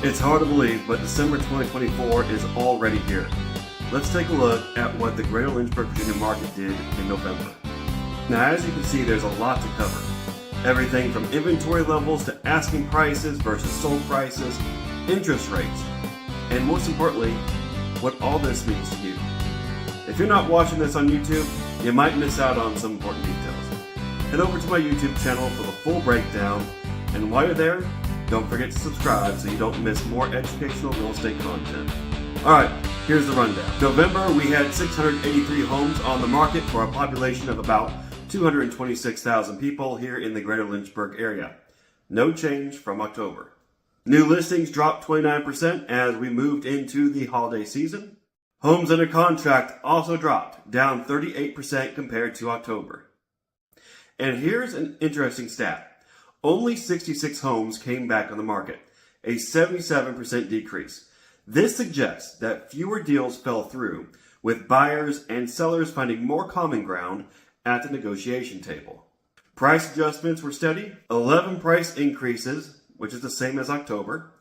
It's hard to believe, but December 2024 is already here. Let's take a look at what the Greater Lynchburg, Virginia market did in November. Now, as you can see, there's a lot to cover. Everything from inventory levels to asking prices versus sold prices, interest rates, and most importantly, what all this means to you. If you're not watching this on YouTube, you might miss out on some important details. Head over to my YouTube channel for the full breakdown, and while you're there, don't forget to subscribe so you don't miss more educational real estate content. Alright, here's the rundown. November, we had 683 homes on the market for a population of about 226,000 people here in the Greater Lynchburg area. No change from October. New listings dropped 29% as we moved into the holiday season. Homes under contract also dropped, down 38% compared to October. And here's an interesting stat. Only 66 homes came back on the market, a 77% decrease. This suggests that fewer deals fell through, with buyers and sellers finding more common ground at the negotiation table. Price adjustments were steady, 11 price increases, which is the same as October,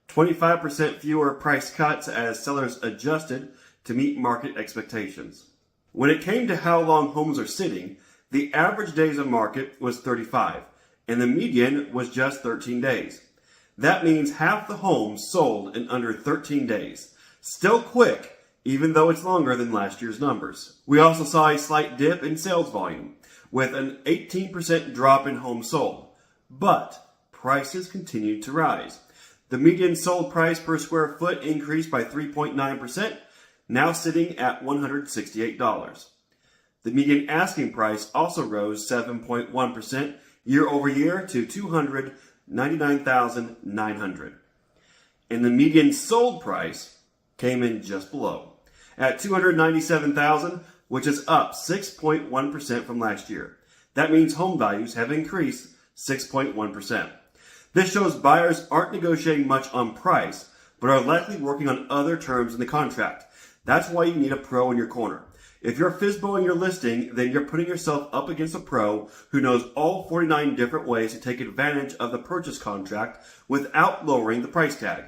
25% fewer price cuts as sellers adjusted to meet market expectations. When it came to how long homes are sitting, the average days on market was 35. And the median was just 13 days. That means half the homes sold in under 13 days. Still quick, even though it's longer than last year's numbers. We also saw a slight dip in sales volume, with an 18% drop in homes sold. But prices continued to rise. The median sold price per square foot increased by 3.9%, now sitting at $168. The median asking price also rose 7.1%, year over year to $299,900. And the median sold price came in just below at $297,000, which is up 6.1% from last year. That means home values have increased 6.1%. This shows buyers aren't negotiating much on price, but are likely working on other terms in the contract. That's why you need a pro in your corner. If you're FSBOing your listing, then you're putting yourself up against a pro who knows all 49 different ways to take advantage of the purchase contract without lowering the price tag.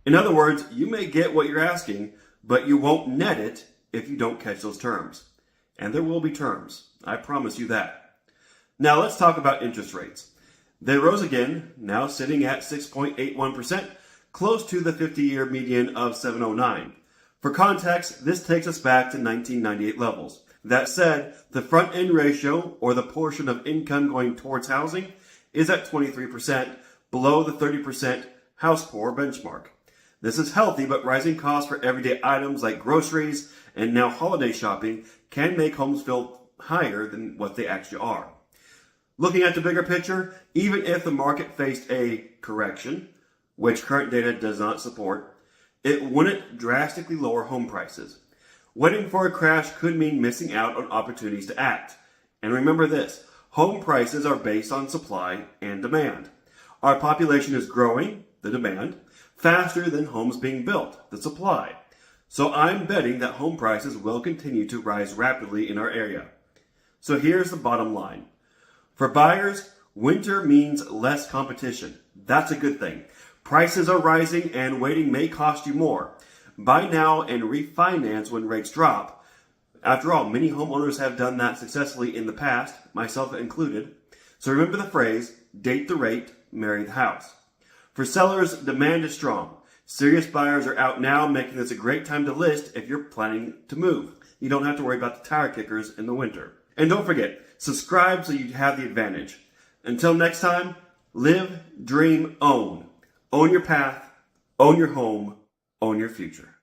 In other words, you may get what you're asking, but you won't net it if you don't catch those terms. And there will be terms. I promise you that. Now let's talk about interest rates. They rose again, now sitting at 6.81%, close to the 50-year median of 709. For context, this takes us back to 1998 levels. That said, the front-end ratio, or the portion of income going towards housing, is at 23%, below the 30% house poor benchmark. This is healthy, but rising costs for everyday items like groceries and now holiday shopping can make homes feel higher than what they actually are. Looking at the bigger picture, even if the market faced a correction, which current data does not support, it wouldn't drastically lower home prices. Waiting for a crash could mean missing out on opportunities to act. And remember this, home prices are based on supply and demand. Our population is growing, the demand, faster than homes being built, the supply. So I'm betting that home prices will continue to rise rapidly in our area. So here's the bottom line. For buyers, winter means less competition. That's a good thing. Prices are rising and waiting may cost you more. Buy now and refinance when rates drop. After all, many homeowners have done that successfully in the past, myself included. So remember the phrase, date the rate, marry the house. For sellers, demand is strong. Serious buyers are out now, making this a great time to list if you're planning to move. You don't have to worry about the tire kickers in the winter. And don't forget, subscribe so you have the advantage. Until next time, live, dream, own. Own your path, own your home, own your future.